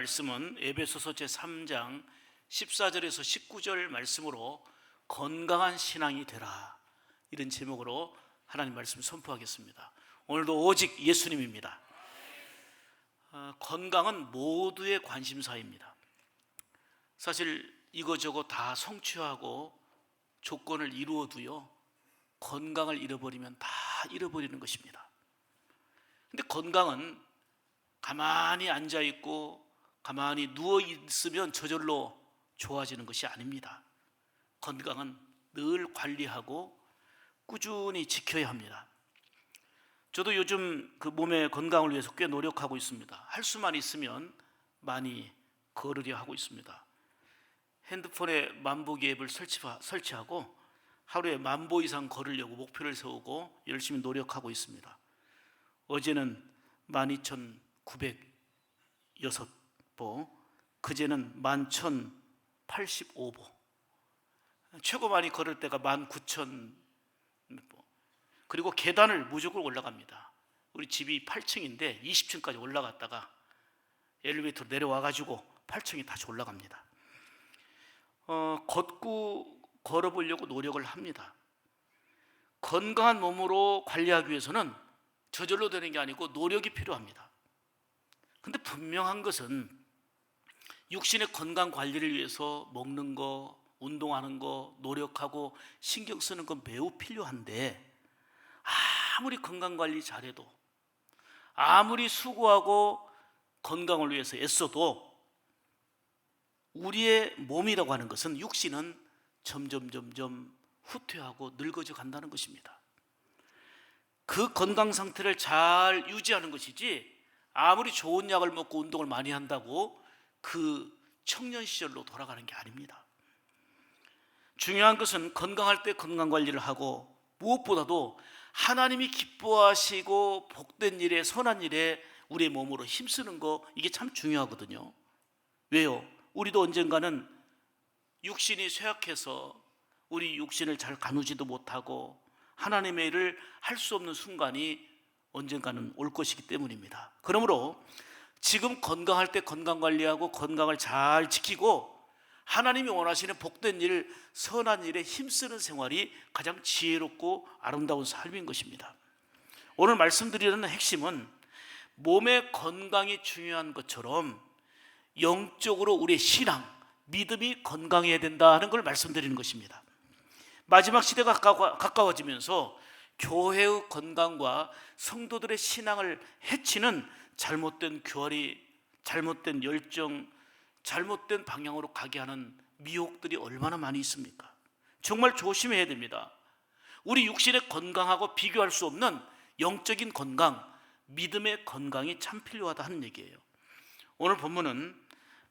말씀은 에베소서 제3장 14절에서 19절 말씀으로 건강한 신앙이 되라, 이런 제목으로 하나님 말씀 선포하겠습니다. 오늘도 오직 예수님입니다. 건강은 모두의 관심사입니다. 사실 이거저거 다 성취하고 조건을 이루어도요, 건강을 잃어버리면 다 잃어버리는 것입니다. 근데 건강은 가만히 앉아있고 가만히 누워있으면 저절로 좋아지는 것이 아닙니다. 건강은 늘 관리하고 꾸준히 지켜야 합니다. 저도 요즘 그 몸의 건강을 위해서 꽤 노력하고 있습니다. 할 수만 있으면 많이 걸으려 하고 있습니다. 핸드폰에 만보기 앱을 설치하고 하루에 10,000보 이상 걸으려고 목표를 세우고 열심히 노력하고 있습니다. 어제는 12,906보, 그제는 11,085보, 최고 많이 걸을 때가 19,000보. 그리고 계단을 무조건 올라갑니다. 우리 집이 8층인데 20층까지 올라갔다가 엘리베이터로 내려와가지고 8층에 다시 올라갑니다. 걷고 걸어보려고 노력을 합니다. 건강한 몸으로 관리하기 위해서는 저절로 되는 게 아니고 노력이 필요합니다. 근데 분명한 것은 육신의 건강 관리를 위해서 먹는 거, 운동하는 거, 노력하고 신경 쓰는 건 매우 필요한데, 아무리 건강 관리 잘해도, 아무리 수고하고 건강을 위해서 애써도 우리의 몸이라고 하는 것은, 육신은 점점 후퇴하고 늙어져 간다는 것입니다. 그 건강 상태를 잘 유지하는 것이지, 아무리 좋은 약을 먹고 운동을 많이 한다고 그 청년 시절로 돌아가는 게 아닙니다. 중요한 것은 건강할 때 건강 관리를 하고, 무엇보다도 하나님이 기뻐하시고 복된 일에, 선한 일에 우리의 몸으로 힘쓰는 거, 이게 참 중요하거든요. 왜요? 우리도 언젠가는 육신이 쇠약해서 우리 육신을 잘 가누지도 못하고 하나님의 일을 할 수 없는 순간이 언젠가는 올 것이기 때문입니다. 그러므로 지금 건강할 때 건강 관리하고 건강을 잘 지키고 하나님이 원하시는 복된 일, 선한 일에 힘쓰는 생활이 가장 지혜롭고 아름다운 삶인 것입니다. 오늘 말씀드리는 핵심은 몸의 건강이 중요한 것처럼 영적으로 우리의 신앙, 믿음이 건강해야 된다는 걸 말씀드리는 것입니다. 마지막 시대가 가까워지면서 교회의 건강과 성도들의 신앙을 해치는 잘못된 교활이, 잘못된 열정, 잘못된 방향으로 가게 하는 미혹들이 얼마나 많이 있습니까? 정말 조심해야 됩니다. 우리 육신의 건강하고 비교할 수 없는 영적인 건강, 믿음의 건강이 참 필요하다 하는 얘기예요. 오늘 본문은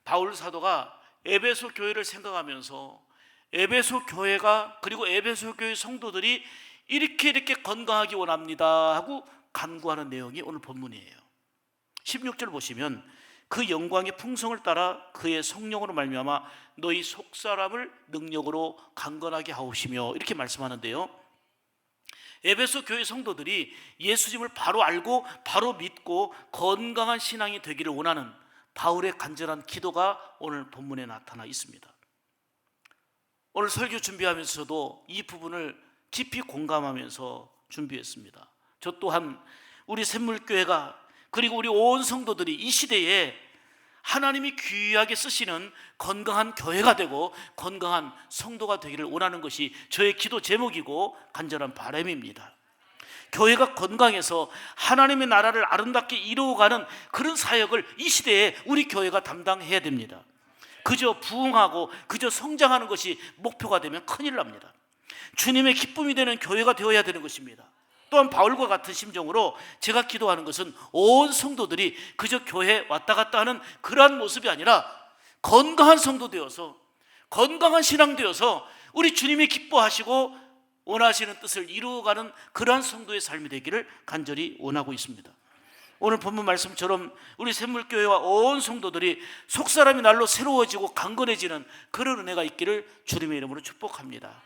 바울 사도가 에베소 교회를 생각하면서 에베소 교회가, 그리고 에베소 교회 성도들이 이렇게 건강하기 원합니다 하고 간구하는 내용이 오늘 본문이에요. 16절 보시면, 그 영광의 풍성을 따라 그의 성령으로 말미암아 너희 속사람을 능력으로 강건하게 하옵시며, 이렇게 말씀하는데요. 에베소 교회 성도들이 예수님을 바로 알고 바로 믿고 건강한 신앙이 되기를 원하는 바울의 간절한 기도가 오늘 본문에 나타나 있습니다. 오늘 설교 준비하면서도 이 부분을 깊이 공감하면서 준비했습니다. 저 또한 우리 샘물교회가, 그리고 우리 온 성도들이 이 시대에 하나님이 귀하게 쓰시는 건강한 교회가 되고 건강한 성도가 되기를 원하는 것이 저의 기도 제목이고 간절한 바람입니다. 교회가 건강해서 하나님의 나라를 아름답게 이루어가는 그런 사역을 이 시대에 우리 교회가 담당해야 됩니다. 그저 부흥하고 그저 성장하는 것이 목표가 되면 큰일 납니다. 주님의 기쁨이 되는 교회가 되어야 되는 것입니다. 또한 바울과 같은 심정으로 제가 기도하는 것은 온 성도들이 그저 교회에 왔다 갔다 하는 그러한 모습이 아니라 건강한 성도 되어서, 건강한 신앙 되어서 우리 주님이 기뻐하시고 원하시는 뜻을 이루어가는 그러한 성도의 삶이 되기를 간절히 원하고 있습니다. 오늘 본문 말씀처럼 우리 샘물교회와 온 성도들이 속사람이 날로 새로워지고 강건해지는 그런 은혜가 있기를 주님의 이름으로 축복합니다.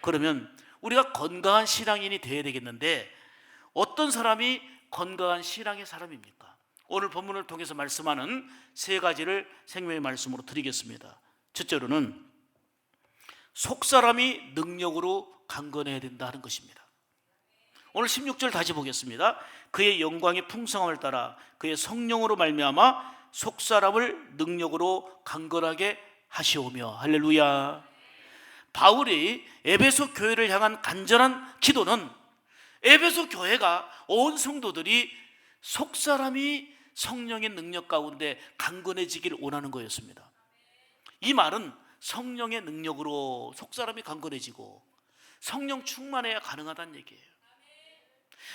그러면 우리가 건강한 신앙인이 되어야 되겠는데, 어떤 사람이 건강한 신앙의 사람입니까? 오늘 본문을 통해서 말씀하는 세 가지를 생명의 말씀으로 드리겠습니다. 첫째로는 속사람이 능력으로 강건해야 된다는 것입니다. 오늘 16절 다시 보겠습니다. 그의 영광의 풍성함을 따라 그의 성령으로 말미암아 속사람을 능력으로 강건하게 하시오며. 할렐루야. 바울이 에베소 교회를 향한 간절한 기도는 에베소 교회가 온 성도들이 속사람이 성령의 능력 가운데 강건해지기를 원하는 거였습니다. 이 말은 성령의 능력으로 속사람이 강건해지고 성령 충만해야 가능하다는 얘기예요.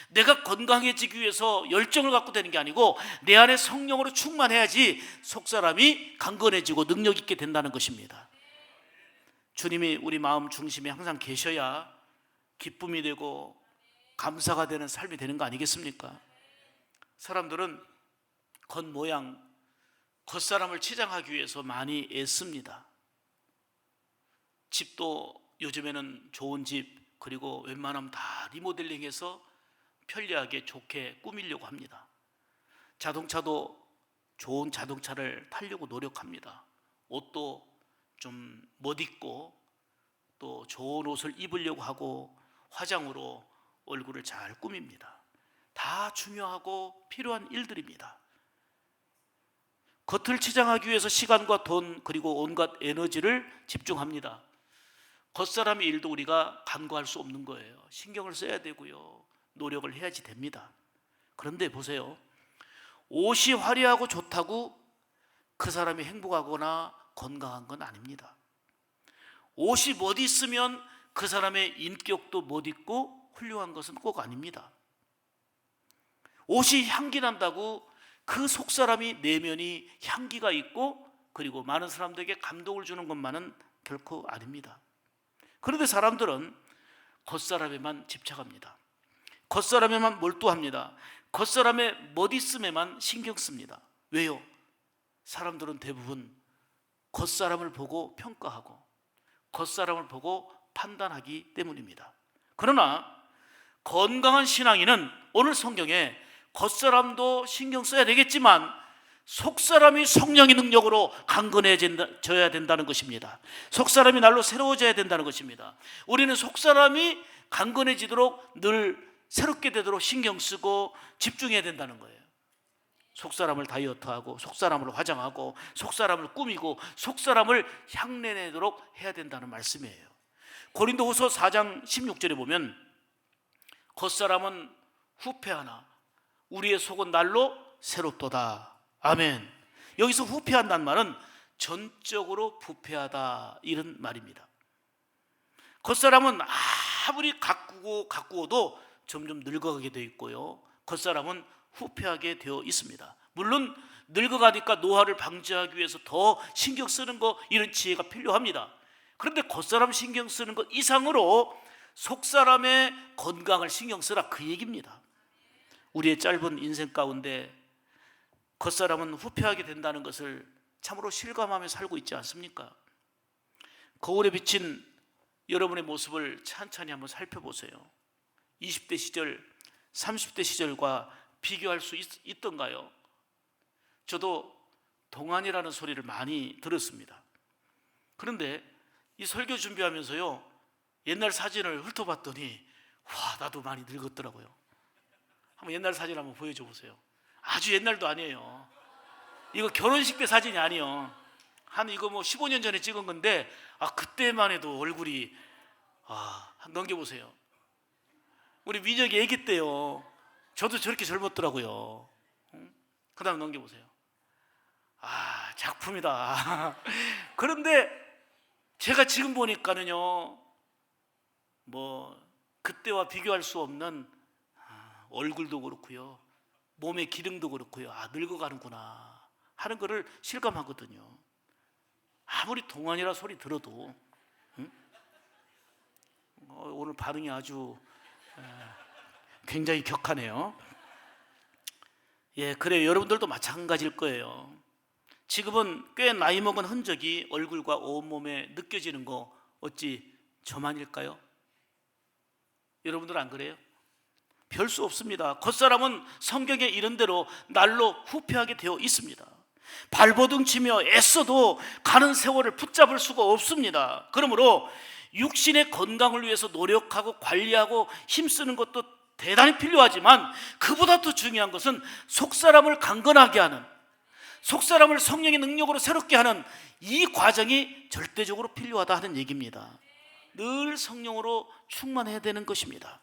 내가 건강해지기 위해서 열정을 갖고 되는 게 아니고 내 안에 성령으로 충만해야지 속사람이 강건해지고 능력 있게 된다는 것입니다. 주님이 우리 마음 중심에 항상 계셔야 기쁨이 되고 감사가 되는 삶이 되는 거 아니겠습니까? 사람들은 겉모양, 겉사람을 치장하기 위해서 많이 애씁니다. 집도 요즘에는 좋은 집, 그리고 웬만하면 다 리모델링해서 편리하게 좋게 꾸미려고 합니다. 자동차도 좋은 자동차를 타려고 노력합니다. 옷도 좀 멋있고 또 좋은 옷을 입으려고 하고 화장으로 얼굴을 잘 꾸밉니다. 다 중요하고 필요한 일들입니다. 겉을 치장하기 위해서 시간과 돈 그리고 온갖 에너지를 집중합니다. 겉사람의 일도 우리가 간과할 수 없는 거예요. 신경을 써야 되고요, 노력을 해야지 됩니다. 그런데 보세요, 옷이 화려하고 좋다고 그 사람이 행복하거나 건강한 건 아닙니다. 옷이 멋있으면 그 사람의 인격도 멋있고 훌륭한 것은 꼭 아닙니다. 옷이 향기 난다고 그 속사람이 내면이 향기가 있고 그리고 많은 사람들에게 감동을 주는 것만은 결코 아닙니다. 그런데 사람들은 겉사람에만 집착합니다. 겉사람에만 몰두합니다. 겉사람의 멋있음에만 신경 씁니다. 왜요? 사람들은 대부분 겉사람을 보고 평가하고 겉사람을 보고 판단하기 때문입니다. 그러나 건강한 신앙인은 오늘 성경에 겉사람도 신경 써야 되겠지만 속사람이 성령의 능력으로 강건해져야 된다는 것입니다. 속사람이 날로 새로워져야 된다는 것입니다. 우리는 속사람이 강건해지도록 늘 새롭게 되도록 신경 쓰고 집중해야 된다는 거예요. 속사람을 다이어트하고 속사람을 화장하고 속사람을 꾸미고 속사람을 향내내도록 해야 된다는 말씀이에요. 고린도후서 4장 16절에 보면 겉사람은 후패하나 우리의 속은 날로 새롭도다. 아멘. 여기서 후패한다는 말은 전적으로 부패하다 이런 말입니다. 겉사람은 아무리 가꾸어도 점점 늙어가게 되어 있고요, 겉사람은 후패하게 되어 있습니다. 물론 늙어가니까 노화를 방지하기 위해서 더 신경 쓰는 거, 이런 지혜가 필요합니다. 그런데 겉사람 신경 쓰는 것 이상으로 속사람의 건강을 신경 쓰라, 그 얘기입니다. 우리의 짧은 인생 가운데 겉사람은 후패하게 된다는 것을 참으로 실감하며 살고 있지 않습니까? 거울에 비친 여러분의 모습을 찬찬히 한번 살펴보세요. 20대 시절, 30대 시절과 비교할 수 있던가요? 저도 동안이라는 소리를 많이 들었습니다. 그런데 이 설교 준비하면서요, 옛날 사진을 훑어봤더니 와, 나도 많이 늙었더라고요. 한번 옛날 사진 한번 보여줘 보세요. 아주 옛날도 아니에요. 이거 결혼식 때 사진이 아니에요. 이거 뭐 15년 전에 찍은 건데 그때만 해도 얼굴이 넘겨보세요. 우리 민혁이 애기 때요, 저도 저렇게 젊었더라고요. 그 다음 넘겨보세요. 작품이다. 그런데 제가 지금 보니까는요, 뭐 그때와 비교할 수 없는 얼굴도 그렇고요, 몸의 기능도 그렇고요, 늙어가는구나 하는 거를 실감하거든요. 아무리 동안이라 소리 들어도 오늘 반응이 아주 굉장히 격하네요. 그래요. 여러분들도 마찬가지일 거예요. 지금은 꽤 나이 먹은 흔적이 얼굴과 온몸에 느껴지는 거 어찌 저만일까요? 여러분들 안 그래요? 별 수 없습니다. 겉사람은 성경에 이런 대로 날로 후퇴하게 되어 있습니다. 발버둥 치며 애써도 가는 세월을 붙잡을 수가 없습니다. 그러므로 육신의 건강을 위해서 노력하고 관리하고 힘쓰는 것도 대단히 필요하지만 그보다 더 중요한 것은 속사람을 강건하게 하는, 속사람을 성령의 능력으로 새롭게 하는 이 과정이 절대적으로 필요하다 하는 얘기입니다. 늘 성령으로 충만해야 되는 것입니다.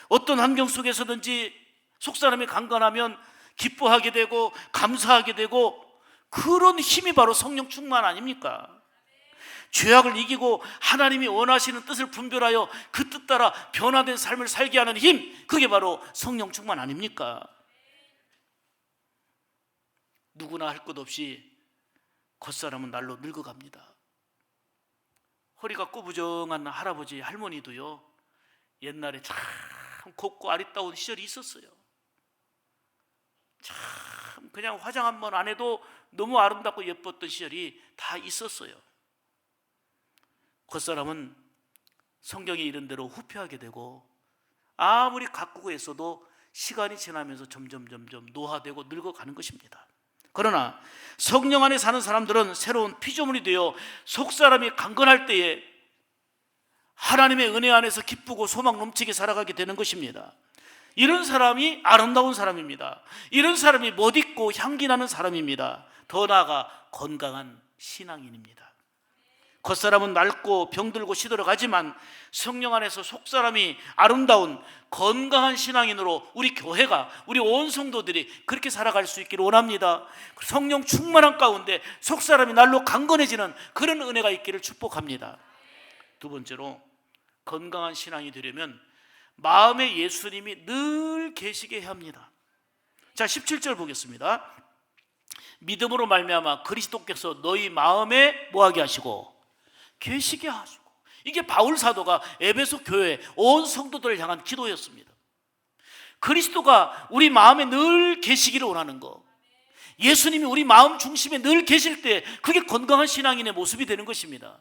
어떤 환경 속에서든지 속사람이 강건하면 기뻐하게 되고 감사하게 되고, 그런 힘이 바로 성령 충만 아닙니까? 죄악을 이기고 하나님이 원하시는 뜻을 분별하여 그 뜻 따라 변화된 삶을 살게 하는 힘, 그게 바로 성령 충만 아닙니까? 누구나 할 것 없이 겉사람은 날로 늙어갑니다. 허리가 꼬부정한 할아버지 할머니도요, 옛날에 참 곱고 아리따운 시절이 있었어요. 참 그냥 화장 한 번 안 해도 너무 아름답고 예뻤던 시절이 다 있었어요. 겉사람은 성경이 이런 대로 후퇴하게 되고 아무리 가꾸고 애써도 시간이 지나면서 점점 노화되고 늙어가는 것입니다. 그러나 성령 안에 사는 사람들은 새로운 피조물이 되어 속사람이 강건할 때에 하나님의 은혜 안에서 기쁘고 소망 넘치게 살아가게 되는 것입니다. 이런 사람이 아름다운 사람입니다. 이런 사람이 멋있고 향기 나는 사람입니다. 더 나아가 건강한 신앙인입니다. 겉사람은 낡고 병들고 시들어가지만 성령 안에서 속사람이 아름다운 건강한 신앙인으로 우리 교회가, 우리 온 성도들이 그렇게 살아갈 수 있기를 원합니다. 성령 충만한 가운데 속사람이 날로 강건해지는 그런 은혜가 있기를 축복합니다. 두 번째로, 건강한 신앙이 되려면 마음에 예수님이 늘 계시게 해야 합니다. 자, 17절 보겠습니다. 믿음으로 말미암아 그리스도께서 너희 마음에 뭐하게 하시고 계시게 하시고. 이게 바울 사도가 에베소 교회 온 성도들을 향한 기도였습니다. 그리스도가 우리 마음에 늘 계시기를 원하는 거, 예수님이 우리 마음 중심에 늘 계실 때 그게 건강한 신앙인의 모습이 되는 것입니다.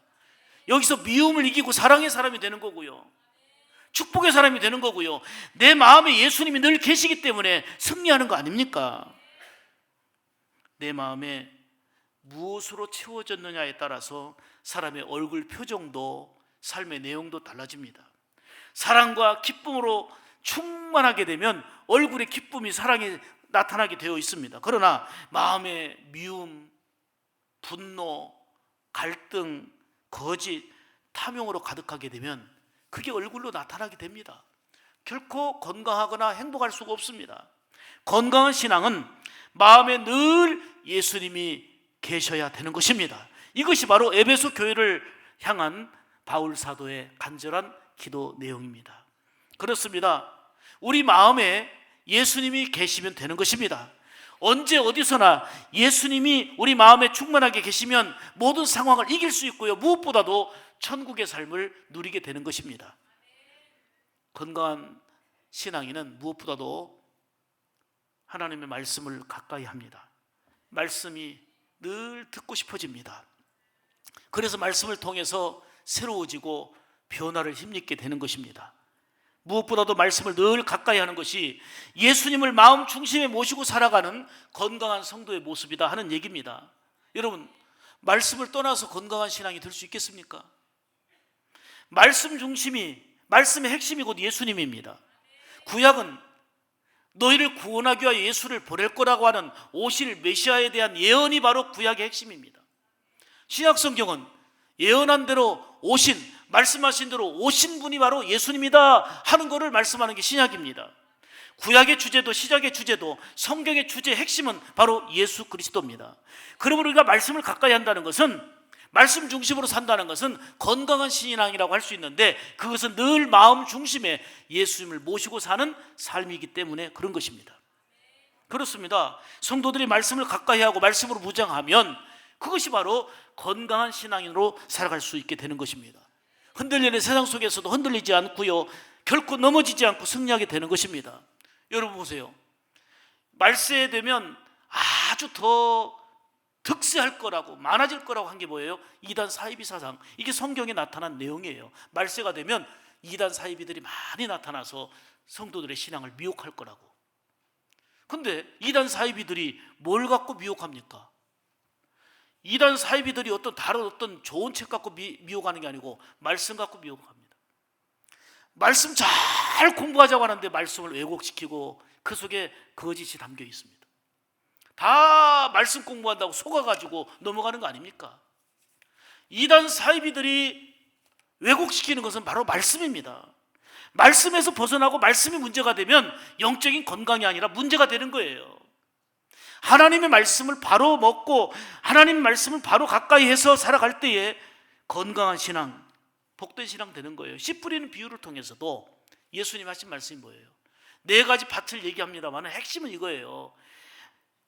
여기서 미움을 이기고 사랑의 사람이 되는 거고요, 축복의 사람이 되는 거고요, 내 마음에 예수님이 늘 계시기 때문에 승리하는 거 아닙니까? 내 마음에 무엇으로 채워졌느냐에 따라서 사람의 얼굴 표정도 삶의 내용도 달라집니다. 사랑과 기쁨으로 충만하게 되면 얼굴에 기쁨이, 사랑이 나타나게 되어 있습니다. 그러나 마음에 미움, 분노, 갈등, 거짓, 탐욕으로 가득하게 되면 그게 얼굴로 나타나게 됩니다. 결코 건강하거나 행복할 수가 없습니다. 건강한 신앙은 마음에 늘 예수님이 계셔야 되는 것입니다. 이것이 바로 에베소 교회를 향한 바울 사도의 간절한 기도 내용입니다. 그렇습니다. 우리 마음에 예수님이 계시면 되는 것입니다. 언제 어디서나 예수님이 우리 마음에 충만하게 계시면 모든 상황을 이길 수 있고요, 무엇보다도 천국의 삶을 누리게 되는 것입니다. 건강한 신앙인은 무엇보다도 하나님의 말씀을 가까이 합니다. 말씀이 늘 듣고 싶어집니다. 그래서 말씀을 통해서 새로워지고 변화를 힘입게 되는 것입니다. 무엇보다도 말씀을 늘 가까이 하는 것이 예수님을 마음 중심에 모시고 살아가는 건강한 성도의 모습이다 하는 얘기입니다. 여러분, 말씀을 떠나서 건강한 신앙이 될 수 있겠습니까? 말씀 중심이, 말씀의 핵심이 곧 예수님입니다. 구약은 너희를 구원하기 위하여 예수를 보낼 거라고 하는 오실 메시아에 대한 예언이 바로 구약의 핵심입니다. 신약 성경은 예언한 대로 오신, 말씀하신 대로 오신 분이 바로 예수님이다 하는 것을 말씀하는 게 신약입니다. 구약의 주제도 시작의 주제도 성경의 주제의 핵심은 바로 예수 그리스도입니다. 그러므로 우리가 말씀을 가까이 한다는 것은, 말씀 중심으로 산다는 것은 건강한 신앙이라고 할 수 있는데, 그것은 늘 마음 중심에 예수님을 모시고 사는 삶이기 때문에 그런 것입니다. 그렇습니다. 성도들이 말씀을 가까이 하고 말씀으로 무장하면 그것이 바로 건강한 신앙인으로 살아갈 수 있게 되는 것입니다. 흔들리는 세상 속에서도 흔들리지 않고요, 결코 넘어지지 않고 승리하게 되는 것입니다. 여러분 보세요. 말세에 되면 아주 더 득세할 거라고, 많아질 거라고 한 게 뭐예요? 이단 사이비 사상. 이게 성경에 나타난 내용이에요. 말세가 되면 이단 사이비들이 많이 나타나서 성도들의 신앙을 미혹할 거라고. 근데 이단 사이비들이 뭘 갖고 미혹합니까? 이단 사이비들이 다른 어떤 좋은 책 갖고 미혹하는 게 아니고 말씀 갖고 미혹합니다. 말씀 잘 공부하자고 하는데 말씀을 왜곡시키고 그 속에 거짓이 담겨 있습니다. 다 말씀 공부한다고 속아가지고 넘어가는 거 아닙니까? 이단 사이비들이 왜곡시키는 것은 바로 말씀입니다. 말씀에서 벗어나고 말씀이 문제가 되면 영적인 건강이 아니라 문제가 되는 거예요. 하나님의 말씀을 바로 먹고 하나님의 말씀을 바로 가까이 해서 살아갈 때에 건강한 신앙, 복된 신앙 되는 거예요. 씨 뿌리는 비유를 통해서도 예수님 하신 말씀이 뭐예요? 4가지 밭을 얘기합니다만 핵심은 이거예요.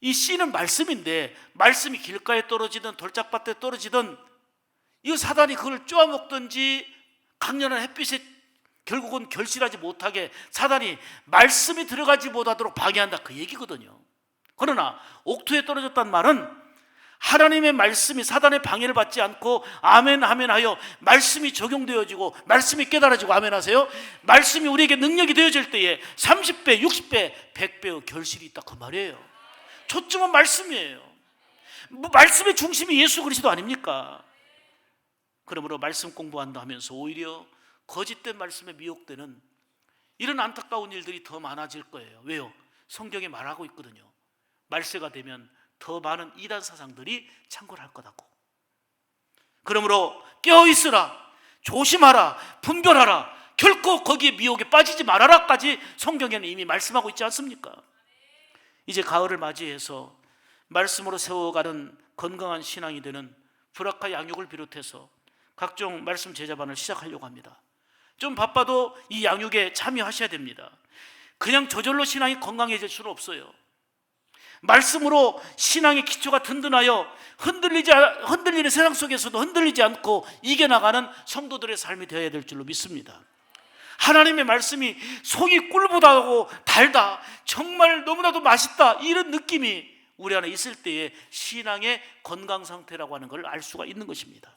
이 씨는 말씀인데 말씀이 길가에 떨어지든 돌짝밭에 떨어지든 이 사단이 그걸 쪼아먹든지 강렬한 햇빛에 결국은 결실하지 못하게 사단이 말씀이 들어가지 못하도록 방해한다, 그 얘기거든요. 그러나 옥토에 떨어졌단 말은 하나님의 말씀이 사단의 방해를 받지 않고 아멘 아멘 하여 말씀이 적용되어지고 말씀이 깨달아지고 아멘 하세요. 말씀이 우리에게 능력이 되어질 때에 30배, 60배, 100배의 결실이 있다, 그 말이에요. 초점은 말씀이에요. 말씀의 중심이 예수 그리스도 아닙니까? 그러므로 말씀 공부한다 하면서 오히려 거짓된 말씀에 미혹되는 이런 안타까운 일들이 더 많아질 거예요. 왜요? 성경에 말하고 있거든요. 말세가 되면 더 많은 이단 사상들이 창궐할 거라고. 그러므로 깨어있으라, 조심하라, 분별하라, 결코 거기에 미혹에 빠지지 말아라까지 성경에는 이미 말씀하고 있지 않습니까? 이제 가을을 맞이해서 말씀으로 세워가는 건강한 신앙이 되는 불학과 양육을 비롯해서 각종 말씀 제자반을 시작하려고 합니다. 좀 바빠도 이 양육에 참여하셔야 됩니다. 그냥 저절로 신앙이 건강해질 수는 없어요. 말씀으로 신앙의 기초가 든든하여 흔들리는 세상 속에서도 흔들리지 않고 이겨나가는 성도들의 삶이 되어야 될 줄로 믿습니다. 하나님의 말씀이 속이 꿀보다고 달다, 정말 너무나도 맛있다, 이런 느낌이 우리 안에 있을 때에 신앙의 건강 상태라고 하는 걸 알 수가 있는 것입니다.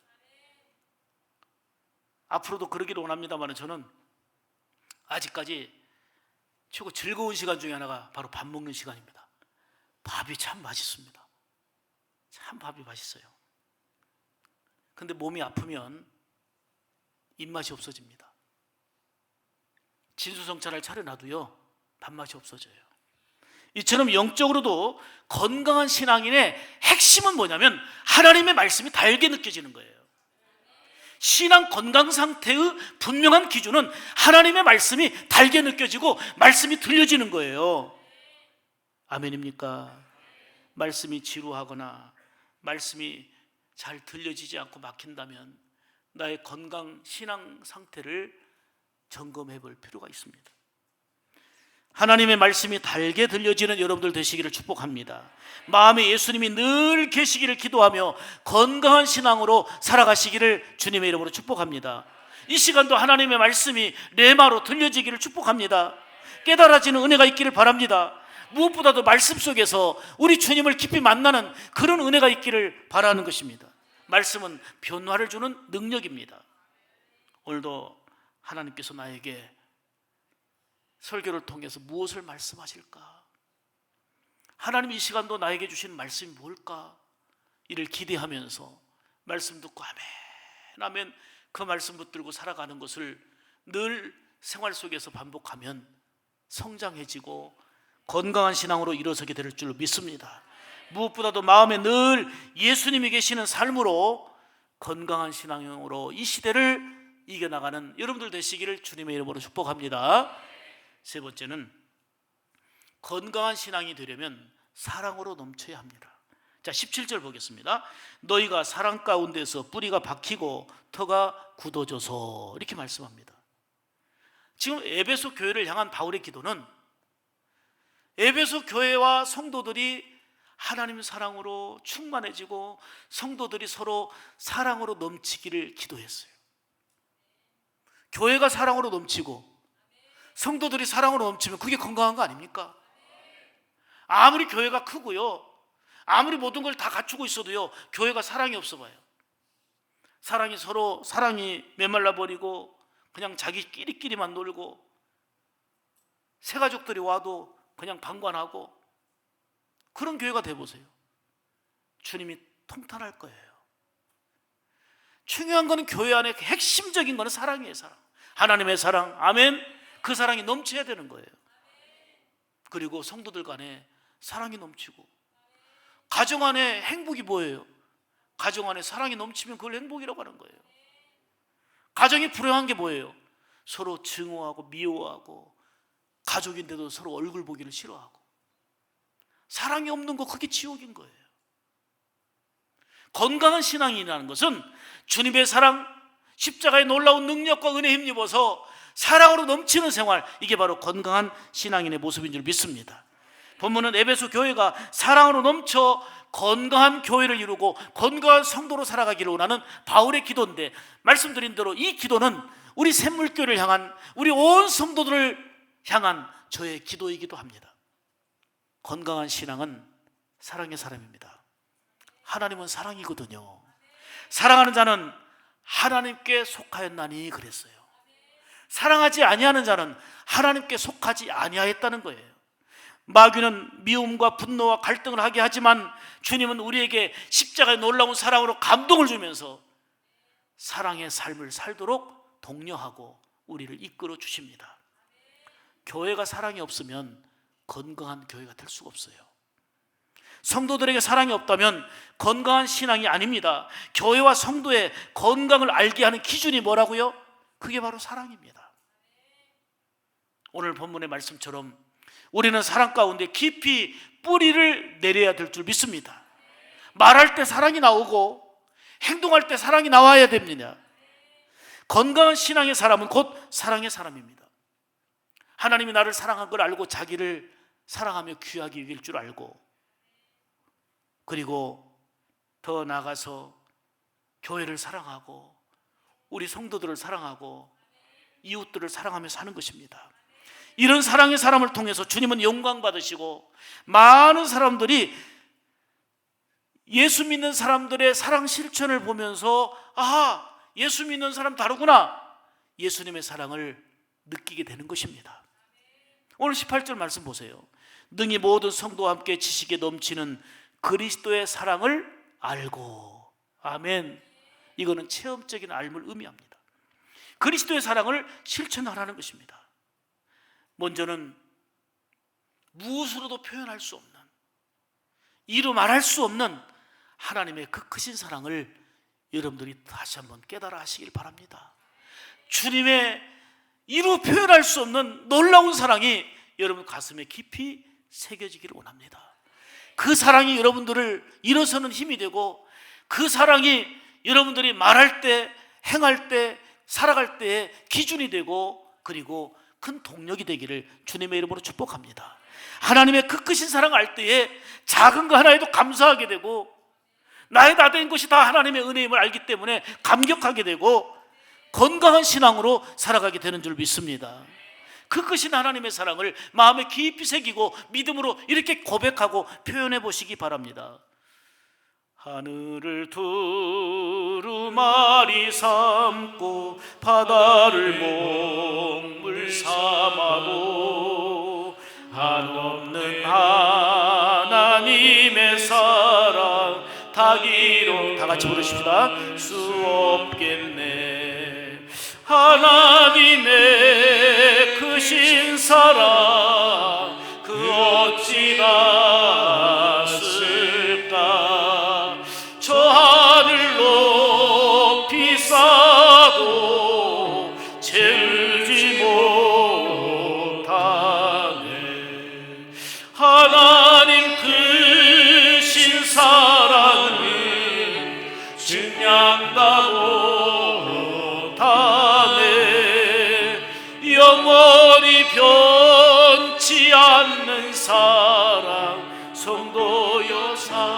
앞으로도 그러기를 원합니다만 저는 아직까지 최고 즐거운 시간 중에 하나가 바로 밥 먹는 시간입니다. 밥이 참 맛있습니다. 참 밥이 맛있어요. 근데 몸이 아프면 입맛이 없어집니다. 진수성찬을 차려놔도요, 밥맛이 없어져요. 이처럼 영적으로도 건강한 신앙인의 핵심은 뭐냐면 하나님의 말씀이 달게 느껴지는 거예요. 신앙 건강 상태의 분명한 기준은 하나님의 말씀이 달게 느껴지고 말씀이 들려지는 거예요. 아멘입니까? 말씀이 지루하거나 말씀이 잘 들려지지 않고 막힌다면 나의 건강 신앙 상태를 점검해 볼 필요가 있습니다. 하나님의 말씀이 달게 들려지는 여러분들 되시기를 축복합니다. 마음에 예수님이 늘 계시기를 기도하며 건강한 신앙으로 살아가시기를 주님의 이름으로 축복합니다. 이 시간도 하나님의 말씀이 레마로 들려지기를 축복합니다. 깨달아지는 은혜가 있기를 바랍니다. 무엇보다도 말씀 속에서 우리 주님을 깊이 만나는 그런 은혜가 있기를 바라는 것입니다. 말씀은 변화를 주는 능력입니다. 오늘도 하나님께서 나에게 설교를 통해서 무엇을 말씀하실까? 하나님 이 시간도 나에게 주신 말씀이 뭘까? 이를 기대하면서 말씀 듣고 아멘 아멘 그 말씀 붙들고 살아가는 것을 늘 생활 속에서 반복하면 성장해지고 건강한 신앙으로 일어서게 될 줄 믿습니다. 무엇보다도 마음에 늘 예수님이 계시는 삶으로 건강한 신앙으로 이 시대를 이겨나가는 여러분들 되시기를 주님의 이름으로 축복합니다. 세 번째는 건강한 신앙이 되려면 사랑으로 넘쳐야 합니다. 자, 17절 보겠습니다. 너희가 사랑 가운데서 뿌리가 박히고 터가 굳어져서, 이렇게 말씀합니다. 지금 에베소 교회를 향한 바울의 기도는 에베소 교회와 성도들이 하나님 사랑으로 충만해지고 성도들이 서로 사랑으로 넘치기를 기도했어요. 교회가 사랑으로 넘치고 성도들이 사랑으로 넘치면 그게 건강한 거 아닙니까? 아무리 교회가 크고요, 아무리 모든 걸 다 갖추고 있어도요, 교회가 사랑이 없어 봐요. 사랑이 메말라 버리고 그냥 자기끼리끼리만 놀고 새가족들이 와도 그냥 방관하고 그런 교회가 돼보세요. 주님이 통탄할 거예요. 중요한 거는 교회 안에 핵심적인 거는 사랑이에요. 사랑. 하나님의 사랑. 아멘. 그 사랑이 넘쳐야 되는 거예요. 그리고 성도들 간에 사랑이 넘치고, 가정 안에 행복이 뭐예요? 가정 안에 사랑이 넘치면 그걸 행복이라고 하는 거예요. 가정이 불행한 게 뭐예요? 서로 증오하고 미워하고, 가족인데도 서로 얼굴 보기를 싫어하고, 사랑이 없는 거, 그게 지옥인 거예요. 건강한 신앙이라는 것은 주님의 사랑, 십자가의 놀라운 능력과 은혜에 힘입어서 사랑으로 넘치는 생활, 이게 바로 건강한 신앙인의 모습인 줄 믿습니다. 본문은 에베소 교회가 사랑으로 넘쳐 건강한 교회를 이루고 건강한 성도로 살아가기를 원하는 바울의 기도인데, 말씀드린 대로 이 기도는 우리 샘물교회를 향한, 우리 온 성도들을 향한 저의 기도이기도 합니다. 건강한 신앙은 사랑의 사람입니다. 하나님은 사랑이거든요. 사랑하는 자는 하나님께 속하였나니 그랬어요. 사랑하지 아니하는 자는 하나님께 속하지 아니하였다는 거예요. 마귀는 미움과 분노와 갈등을 하게 하지만 주님은 우리에게 십자가의 놀라운 사랑으로 감동을 주면서 사랑의 삶을 살도록 독려하고 우리를 이끌어 주십니다. 교회가 사랑이 없으면 건강한 교회가 될 수가 없어요. 성도들에게 사랑이 없다면 건강한 신앙이 아닙니다. 교회와 성도의 건강을 알게 하는 기준이 뭐라고요? 그게 바로 사랑입니다. 오늘 본문의 말씀처럼 우리는 사랑 가운데 깊이 뿌리를 내려야 될 줄 믿습니다. 말할 때 사랑이 나오고 행동할 때 사랑이 나와야 됩니다. 건강한 신앙의 사람은 곧 사랑의 사람입니다. 하나님이 나를 사랑한 걸 알고 자기를 사랑하며 귀하게 여길 줄 알고, 그리고 더 나아가서 교회를 사랑하고 우리 성도들을 사랑하고 이웃들을 사랑하며 사는 것입니다. 이런 사랑의 사람을 통해서 주님은 영광 받으시고, 많은 사람들이 예수 믿는 사람들의 사랑 실천을 보면서 아하, 예수 믿는 사람 다르구나, 예수님의 사랑을 느끼게 되는 것입니다. 오늘 18절 말씀 보세요. 능히 모든 성도와 함께 지식에 넘치는 그리스도의 사랑을 알고. 아멘. 이거는 체험적인 알을 의미합니다. 그리스도의 사랑을 실천하라는 것입니다. 먼저는 무엇으로도 표현할 수 없는, 이루 말할 수 없는 하나님의 그 크신 사랑을 여러분들이 다시 한번 깨달아 하시길 바랍니다. 주님의 이루 표현할 수 없는 놀라운 사랑이 여러분 가슴에 깊이 새겨지기를 원합니다. 그 사랑이 여러분들을 일어서는 힘이 되고, 그 사랑이 여러분들이 말할 때, 행할 때, 살아갈 때의 기준이 되고, 그리고 큰 동력이 되기를 주님의 이름으로 축복합니다. 하나님의 그 크신 사랑을 알 때에 작은 거 하나에도 감사하게 되고, 나의 다 된 것이 다 하나님의 은혜임을 알기 때문에 감격하게 되고, 건강한 신앙으로 살아가게 되는 줄 믿습니다. 그 크신 하나님의 사랑을 마음에 깊이 새기고 믿음으로 이렇게 고백하고 표현해 보시기 바랍니다. 하늘을 두루마리 삼고 바다를 몽물 삼아도 한없는 하나님의 사랑 다 기록, 다 같이 부르십시다. 수 없겠네. 하나님의 크신 사랑 그 어찌 닿았을까. 저 하늘 높이 쌓아도 채우지 못하네. 하나님 크신 사랑을 증량다 못하네. 영원히 변치 않는 사랑 성도여 찬양하세.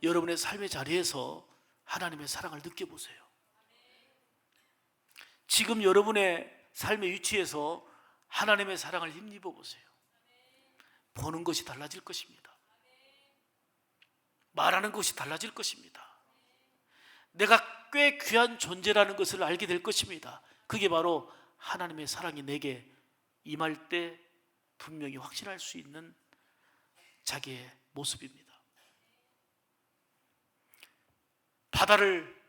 여러분의 삶의 자리에서 하나님의 사랑을 느껴보세요. 지금 여러분의 삶의 위치에서 하나님의 사랑을 힘입어 보세요. 보는 것이 달라질 것입니다. 말하는 것이 달라질 것입니다. 내가 꽤 귀한 존재라는 것을 알게 될 것입니다. 그게 바로 하나님의 사랑이 내게 임할 때 분명히 확신할 수 있는 자기의 모습입니다. 바다를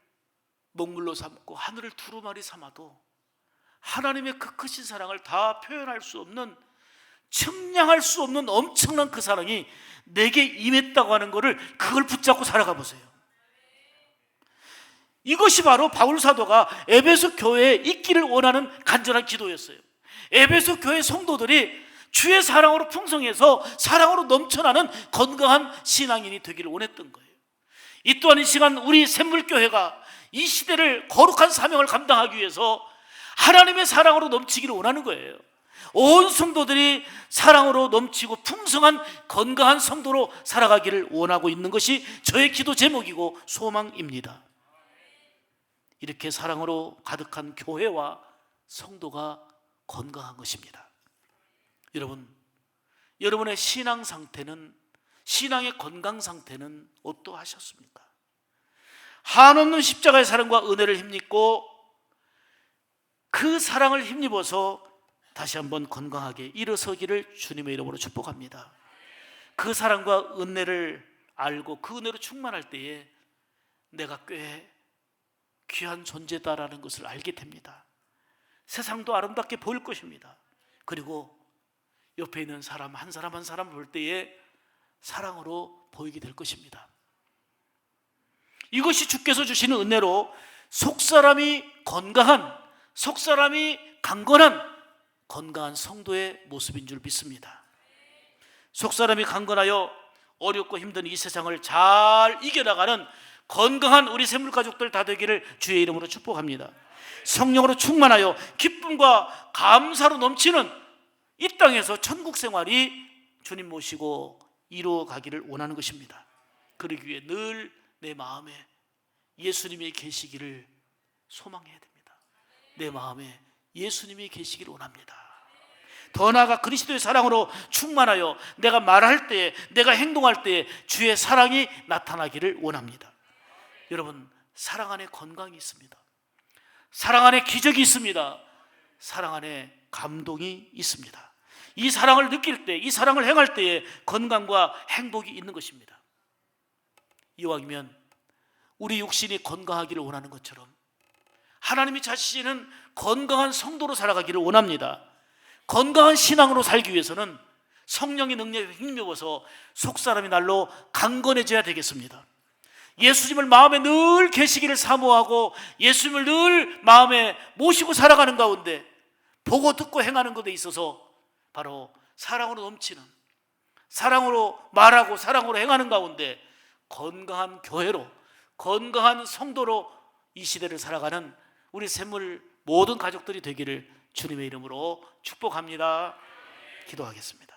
먹물로 삼고 하늘을 두루마리 삼아도 하나님의 그 크신 사랑을 다 표현할 수 없는, 측량할 수 없는 엄청난 그 사랑이 내게 임했다고 하는 것을, 그걸 붙잡고 살아가 보세요. 이것이 바로 바울 사도가 에베소 교회에 있기를 원하는 간절한 기도였어요. 에베소 교회 성도들이 주의 사랑으로 풍성해서 사랑으로 넘쳐나는 건강한 신앙인이 되기를 원했던 거예요. 이 또한 이 시간 우리 샘물교회가 이 시대를 거룩한 사명을 감당하기 위해서 하나님의 사랑으로 넘치기를 원하는 거예요. 온 성도들이 사랑으로 넘치고 풍성한 건강한 성도로 살아가기를 원하고 있는 것이 저의 기도 제목이고 소망입니다. 이렇게 사랑으로 가득한 교회와 성도가 건강한 것입니다. 여러분, 여러분의 신앙 상태는, 신앙의 건강 상태는 어떠하셨습니까? 한없는 십자가의 사랑과 은혜를 힘입고 그 사랑을 힘입어서 다시 한번 건강하게 일어서기를 주님의 이름으로 축복합니다. 그 사랑과 은혜를 알고 그 은혜로 충만할 때에 내가 꽤 귀한 존재다라는 것을 알게 됩니다. 세상도 아름답게 보일 것입니다. 그리고 옆에 있는 사람 한 사람 한 사람 볼 때에 사랑으로 보이게 될 것입니다. 이것이 주께서 주시는 은혜로 속사람이 건강한, 속사람이 강건한 건강한 성도의 모습인 줄 믿습니다. 속사람이 강건하여 어렵고 힘든 이 세상을 잘 이겨나가는 건강한 우리 샘물가족들 다 되기를 주의 이름으로 축복합니다. 성령으로 충만하여 기쁨과 감사로 넘치는 이 땅에서 천국 생활이 주님 모시고 이루어가기를 원하는 것입니다. 그러기 위해 늘 내 마음에 예수님이 계시기를 소망해야 됩니다. 내 마음에 예수님이 계시기를 원합니다. 더 나아가 그리스도의 사랑으로 충만하여 내가 말할 때에, 내가 행동할 때에 주의 사랑이 나타나기를 원합니다. 여러분, 사랑 안에 건강이 있습니다. 사랑 안에 기적이 있습니다. 사랑 안에 감동이 있습니다. 이 사랑을 느낄 때, 이 사랑을 행할 때에 건강과 행복이 있는 것입니다. 이왕이면 우리 육신이 건강하기를 원하는 것처럼 하나님이 자신은 건강한 성도로 살아가기를 원합니다. 건강한 신앙으로 살기 위해서는 성령의 능력에 힘입어서 속사람이 날로 강건해져야 되겠습니다. 예수님을 마음에 늘 계시기를 사모하고 예수님을 늘 마음에 모시고 살아가는 가운데 보고 듣고 행하는 것에 있어서 바로 사랑으로 넘치는, 사랑으로 말하고 사랑으로 행하는 가운데 건강한 교회로, 건강한 성도로 이 시대를 살아가는 우리 샘물 모든 가족들이 되기를 주님의 이름으로 축복합니다. 기도하겠습니다.